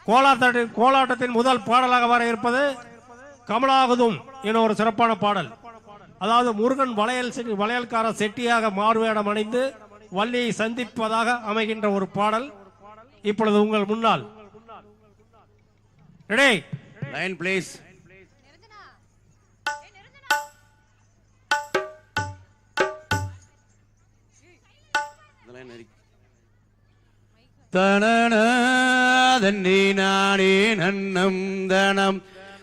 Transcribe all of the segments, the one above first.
கோலாட்டத்தின் முதல் பாடலாக வர இருப்பது கமலாகுதும் என ஒரு சிறப்பான பாடல். அதாவது முருகன் வளையல்கார செட்டியாக மாறுவேடம் அணிந்து வள்ளியை சந்திப்பதாக அமைகின்ற ஒரு பாடல். இப்பொழுது உங்கள் முன்னால் ரெடி லைன் ப்ளீஸ். தனனே நானே நன்னம் தனம்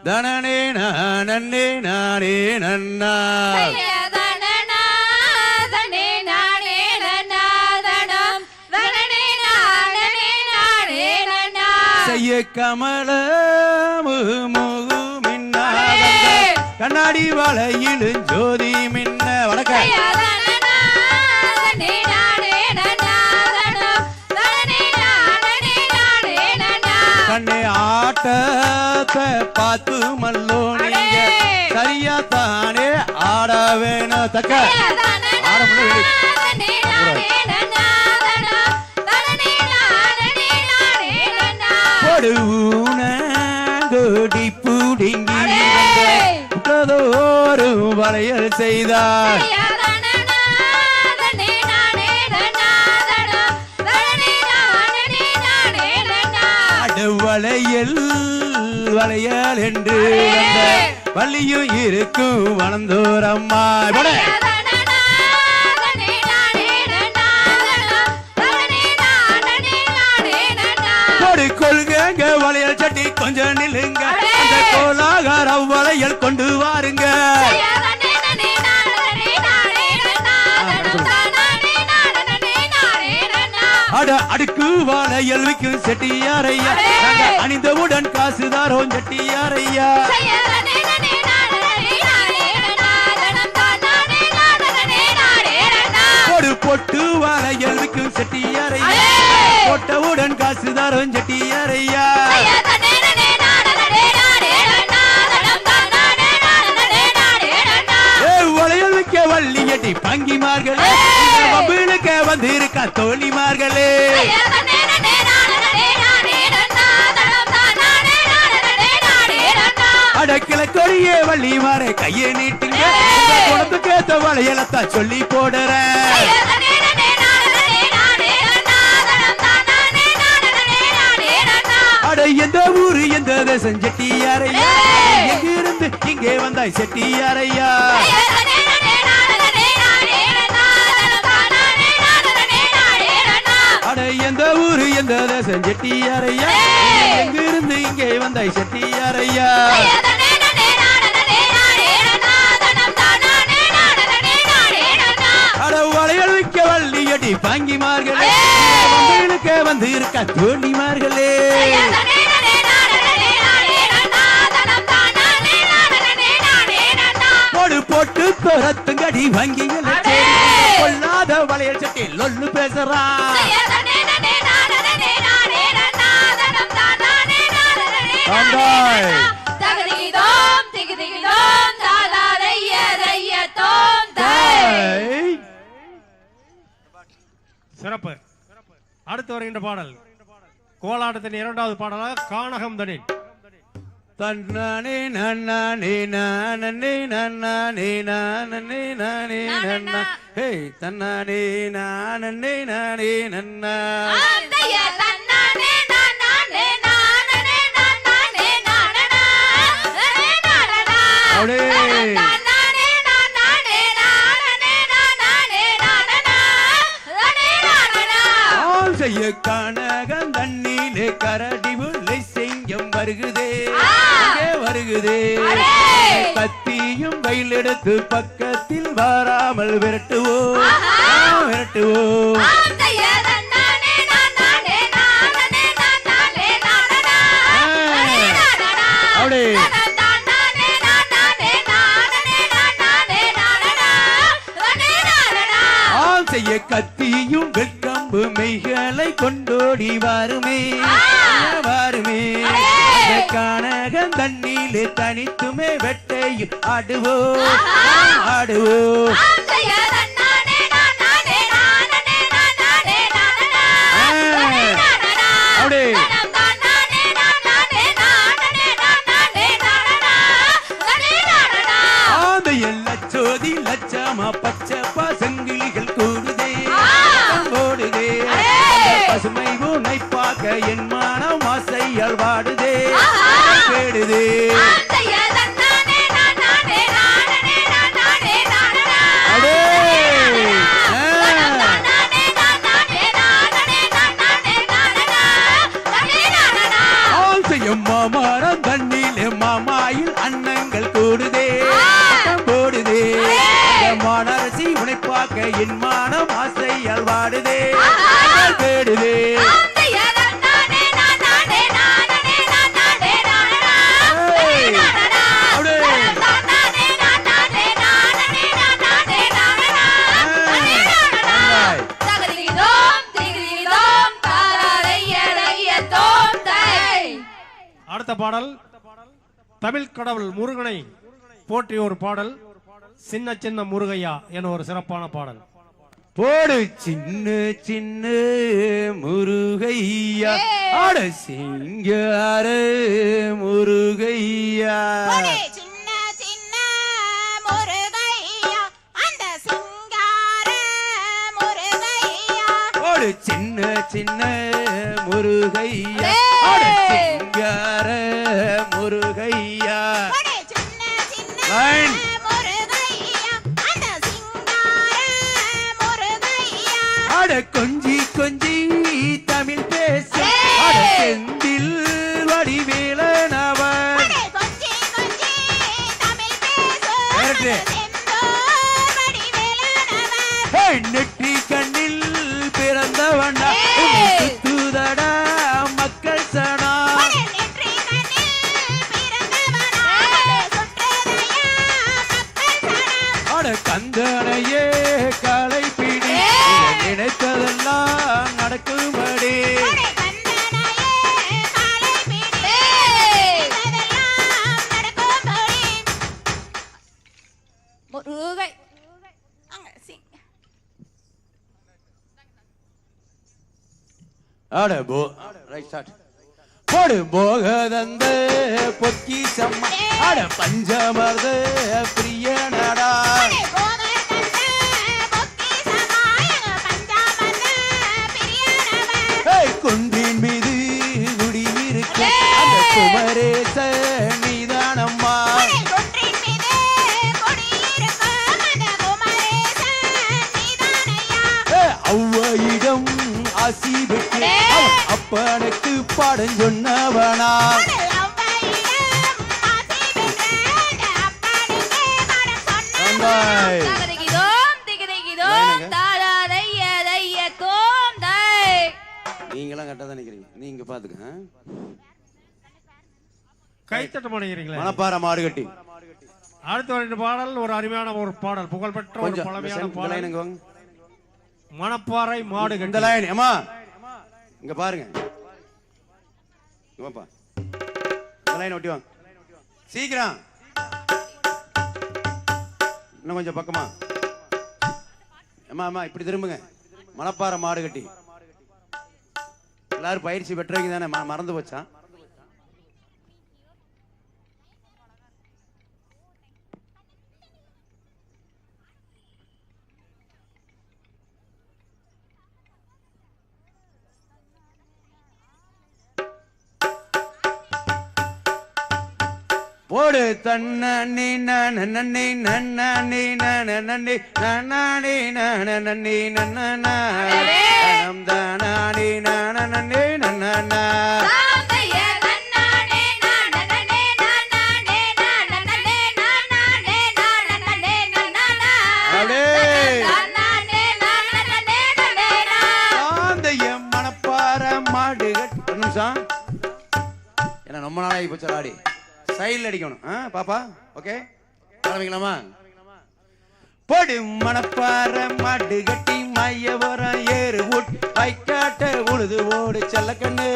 தனனே நானே நானே நன்னா செய்ய கமல மின்ன கண்ணாடி வளையிலும் ஜோதி மின்ன வடக்க கண்ணே ஆட்டத்தை பார்த்து மல்லோ நீங்க சரியா தானே ஆட வேணும் தக்க ஆட பொடுடி புடுங்கி ஒரு வளையல் செய்தார் வளையல் வளையல் என்று வள்ளியும் இருக்கும் வளர்ந்தோர் அம்மா கொள்க வளையல் சட்டி கொஞ்சம் நில்லுங்க அந்த கோலாகார வளையல் கொண்டு வாருங்க அடுக்கு வளையல் விக்கும் செட்டியாரையா அணிந்தவுடன் காசுதாரோம் செட்டியாரையா பொட்டு வளையல் விக்கும் செட்டியாரையா போட்டவுடன் காசுதாரோம் செட்டியாரையா வளையல் விக்க வள்ளி எட்டி பங்கிமார்களே மபிளுக்க வந்து இருக்கா தோழிமார்களே அடக்கில கொடியே வள்ளி மாற கையை நீட்டுங்க குடத்துக்கு ஏத்த வளையலத்தான் சொல்லி போடுறேன் அட எந்த ஊரு எந்த தேசம் செட்டியாரையா எங்கிருந்து இங்கே வந்தாய் செட்டியாரையா அட எந்த ஊரு எந்த தேசம் செட்டியாரையா எங்கிருந்து இங்கே வந்தாய் செட்டியாரையா அட வளையல் விக்க வள்ளி அடி பாங்கிமார்களே மம்பிளுக்கு வந்து இருக்க தோழிமார்களே போட்டு துரத்துங்கடி வங்கிகளை கொள்ளாத வளையல் சட்டி லொல்லு பேசுறான் சிறப்பு. அடுத்து வருகின்ற பாடல் கோலாட்டத்தின் இரண்டாவது பாடலாக கானகம் தனின் தன்னானே நன்னானே நானே நன்னானே நானே நானே நன்னா ஹே தன்னானே நானே நானே நன்னா செய்ய கானகம் தண்ணிலே கரடி முல்லை செங்கம் வருகுதே வருகுதே கத்தியும் வயலெடுத்து பக்கத்தில் வராமல் விரட்டுவோம் விரட்டுவோம் அப்படியே செய்ய கத்தியும் வெட்கம்பு மெய்களை கொண்டோடி வாருமே வாருமே கானகம் தண்ணிலே தனித்துமே வெட்டையும் ஆடுவோம் ஆடுவோம் அப்படியே பார்க்க என் மனம் ஆசையால் வாடுதே கேடுதே மாமரம் தண்ணிலே மாமாயில் அன்னங்கள் கூடுதே போடுதே மானரசி உனை பார்க்க என் மானம் ஆசையால் வாடுதே கேடுதே அடுத்த பாடல் தமிழ் கடவுள் முருகனை போற்றிய ஒரு பாடல் சின்ன சின்ன முருகையா என ஒரு சிறப்பான பாடல். போடு சின்ன சின்ன முருகையா ஆட சிங்கார முருகையா சின்ன சின்ன முருகையா அந்த சிங்கார முருகையா போடு சின்ன சின்ன முருகையா ஆட சிங்கார முருகையா லைன் அட கொஞ்சி கொஞ்சி தமிழ் பேச அட செந்தில் வடிவேலனவன் நெற்றி கண்ணில் பிறந்தவண்டா சுத்துதடா மக்கள் சனா அட கந்தனையே கலை பிடி நினைத்ததெல்லாம் நடக்கும்படி முருகை அட போ ரைட் ஸ்டார்ட் போடு போகதந்த பொக்கி சம்மா அட பஞ்சமர்த பிரியனடா குன்றின் மீது குடியிருக்க அந்த குமரேச நீதானம்மா அவ்வையிடம் ஆசி பெற்று அப்பனுக்கு பாடம் சொன்னவனா நீங்களாம் கரெக்டா தான் நிக்கிறீங்க. நீங்க பாத்துக்க கைத்தட்ட மாட்டேங்கிறீங்களா? மணப்பாறை மாடுகட்டி. அடுத்த ரெண்டு பாடல் ஒரு அருமையான ஒரு பாடல், புகழ்பெற்ற ஒரு பழமையான பாடல் மணப்பாறை மாடுகட்டி. இந்த லைன் அம்மா இங்க பாருங்க, வாப்பா இந்த லைன் ஒட்டி வாங்க சீக்கிரம், இன்னும் கொஞ்சம் பக்கமா. அம்மா அம்மா இப்படி திரும்புங்க. மணப்பாறை மாடுகட்டி எல்லாரும் பயிற்சி பெற்றவங்க தானே, மறந்து போச்சா? போடு தன்னி நன்னி நன்னி நன்னி நன்னி நன்னி நன்னனா நம் தானி நன்னி நன்னனா மணப்பாறை மாடு நிமிஷம் ஏன்னா ரொம்ப நாளாகி போச்சு ஆடி சைடில் அடிக்கணும். பாப்பா ஓகே ஆரம்பிக்கலாமா? பொடி மணப்பாறை மாடு கட்டி மையவரம் ஏறு ஓட்டு வைக்காட்ட உழுது ஓடு செல்லக்கண்ணு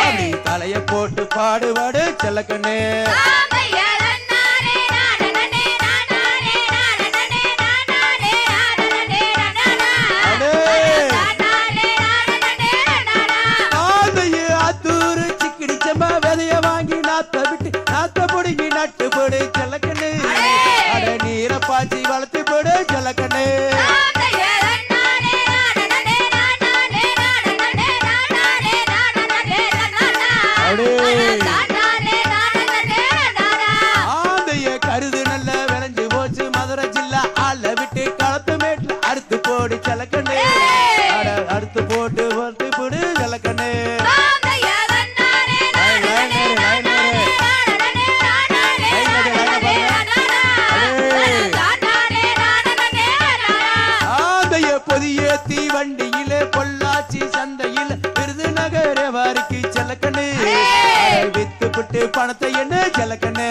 அப்படி தலைய போட்டு பாடுபாடு செல்லக்கண்ணு. ஆத்தூரு சிக்கிடிச்சம்மா விதைய வாங்கி நாத்த விட்டு நாத்த பொடுங்கி நட்டு போடு செல்லக்கண்ணு அட நீரை பாய்ச்சி வளர்த்து போடு செல்லக்கண்ணு. மணிக்கு செல்லக்கண்ணு வித்து விட்டு பணத்தை என்ன செல்லக்கண்ணு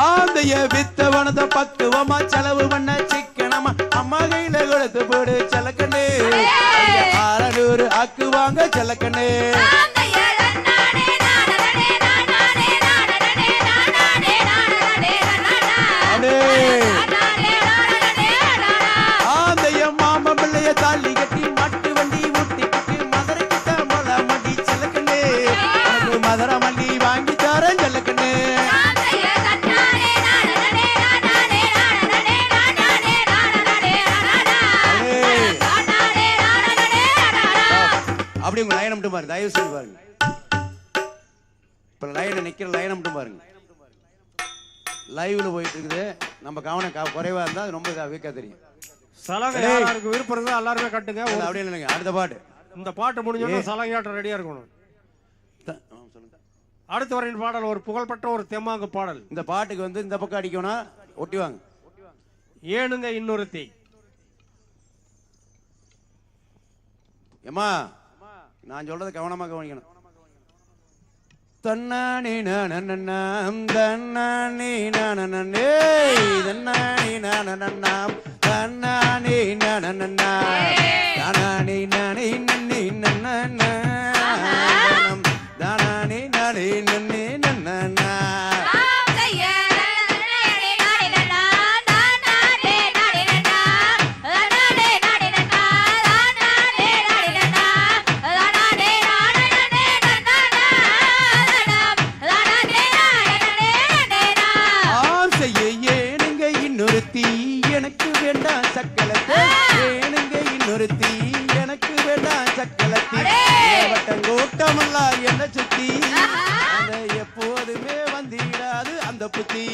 ஆந்தைய வித்தவனத பக்குவமா செலவு பண்ண சிக்கனமா அம்மா கையில கொடுத்து போடு செல்லக்கண்ணு 600 ஆக்குவாங்க செல்லக்கண்ணு ஆந்தைய மாம பிள்ளைய தாலி கட்டி மாட்டு வண்டி ஊட்டிக்கிட்டு மதுரை கிட்ட மொள மண்டி செல்லக்கண்ணு மதுரை மல்லி வாங்கி தரேன் செல்லக்கண்ணு அப்படி உங்க லைனை மட்டும் பாருங்க தயவு செய்து பாருங்க இப்ப லைனை நிக்கிற லைனை மட்டும் பாருங்க லைவ்ல போயிட்டு இருக்குது நம்ம கவனம் குறைவா இருந்தா அது ரொம்ப வீக்கா தெரியும் சலங்கை யாருக்கு விருப்பம் இருந்தா எல்லாருமே கட்டுங்க அப்படியே இல்லைங்க அடுத்த பாட்டு இந்த பாட்டு முடிஞ்சோன்னா சலங்கையாட்டம் ரெடியா இருக்கணும் அடுத்து வரையின் பாடல் ஒரு புகழ்பெற்ற ஒரு தெம்மாங்கு பாடல் இந்த பாட்டுக்கு வந்து இந்த பக்கம் அடிக்கணும் ஒட்டிவாங்க ஏனுங்க இன்னொருத்தி ஏமா நான் சொல்றது கவனமா கவனிக்கணும் தன்னானே நானண்ணாம் தன்னானே நானண்ணே தன்னானே நானண்ணாம் தன்னானே நானண்ணா தானானே நானே நன்னே நன்னண்ணாம் தானானே நானே நன்னே நன்னண்ணா எனக்கு வேண்டாம் சக்கலத்தை ஏனுங்க இன்னொருத்தி எனக்கு வேண்டாம் சக்கலத்தி வட்டங்கோட்டமெல்லாம் என்ன சுத்தி அந்த எப்போதுமே வந்திடாது அந்த புத்தி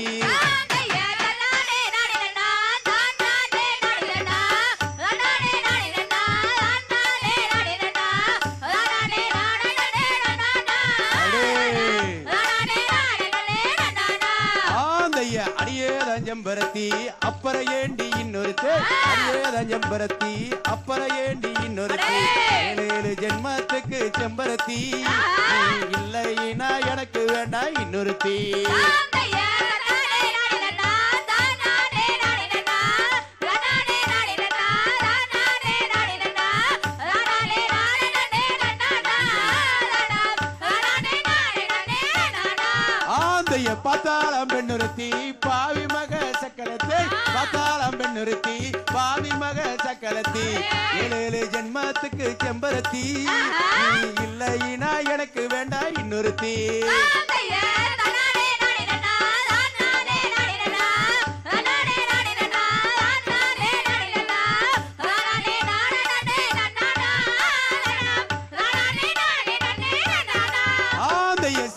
செம்பரத்தி அப்பற ஏண்டி இன்னொருத்தே செம்பரத்தி அப்பற ஏண்டி இன்னொருத்தே 7 ஜென்மத்துக்கு செம்பரத்தி இல்லைனா எனக்கு வேண்டாம் இன்னொருத்தி பாத்தாளம் பெண்ணுறுத்தி பாவி மக சக்கலத்தை பாத்தாளம் பெண்ணுறுத்தி பாவி மக சக்கலத்தி 7 ஜென்மத்துக்கு செம்பரத்தி இல்லைனா எனக்கு வேண்டாம் இன்னொருத்தி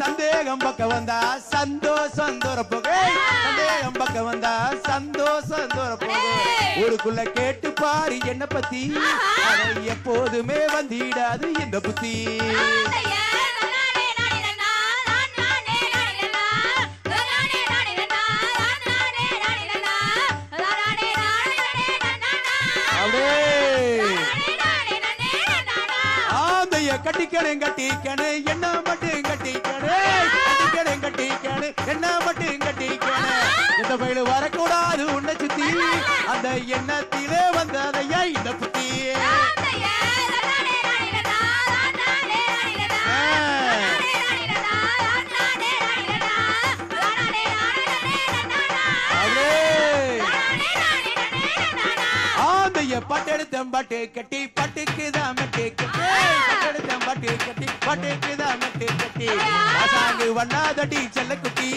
சந்தேகம் பக்க வந்தா சந்தோஷம் தோறப்போக சந்தேகம் பக்க வந்தா சந்தோஷம் தோறப்போக ஊருக்குள்ள கேட்டு பாரு என்ன பத்தி எப்போதுமே வந்திடாது இந்த புத்தி கட்டிக்கணும் கட்டிக்கணும் என்ன மட்டும் கட்டிக்கணும் கட்டிக்கணும் என்ன மட்டும் கட்டிக்கணும் இந்த பயில வரக்கூடாது உன்னை சுத்தி அந்த எண்ணத்திலே வந்ததையா இந்த புத்தி பட்டெடுத்தம் பட்டு கட்டி பட்டுக்குதான் மெட்டு கட்டி பட்டெடுத்தம் பட்டு கட்டி பட்டுக்குதான் மெட்டு கட்டி பாசாங்கு வண்ணாதடி செல்ல குட்டி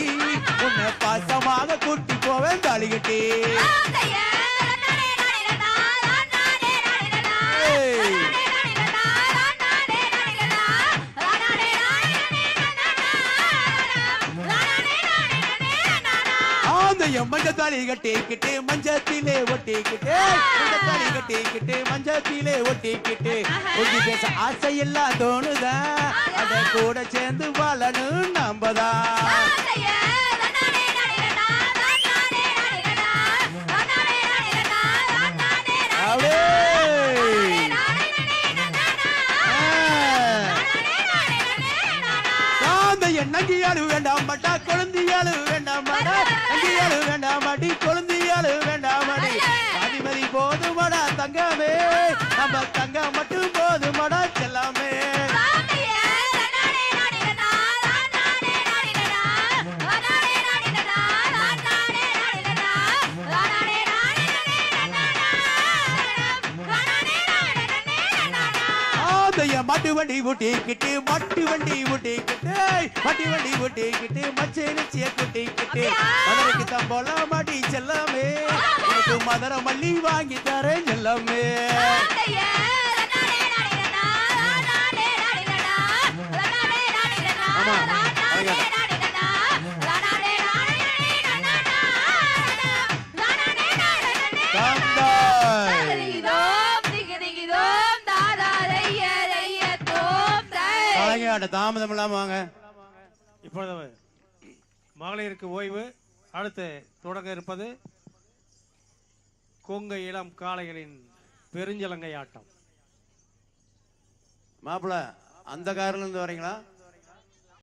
உன்னை பாசமாக கூட்டி போவேன் தாலி கட்டி மஞ்ச தாலி கட்டிக்கிட்டு மஞ்சத்திலே ஒட்டிக்கிட்டு மஞ்ச தாலி கட்டிக்கிட்டு மஞ்சத்திலே ஒட்டிக்கிட்டு ஒட்டி பேச ஆசை எல்லாம் தோணுதா அத கூட சேர்ந்து வாழணும் நம்பதா மாதைய மாட்டு வண்டி ஊட்டிக்கிட்டு மாட்டு வண்டி ஊட்டிக்கிட்டு மாட்டு வண்டி ஊட்டிக்கிட்டு மச்சை நிச்சய கூட்டிக்கிட்டு மதுரைக்கு தம்போலாம் மாட்டி செல்லாமே எனக்கு மதுரை மல்லி வாங்கி தரேன் செல்லாமே தாமதம் இல்லாம வாங்க. இப்பொழுது மகளிருக்கு ஓய்வு. அடுத்து தொடங்க இருப்பது கொங்கு இளம் காளைகளின் பெருஞ்சலங்கை ஆட்டம். மாப்பிள்ள அந்த காரில் இருந்து வரீங்களா?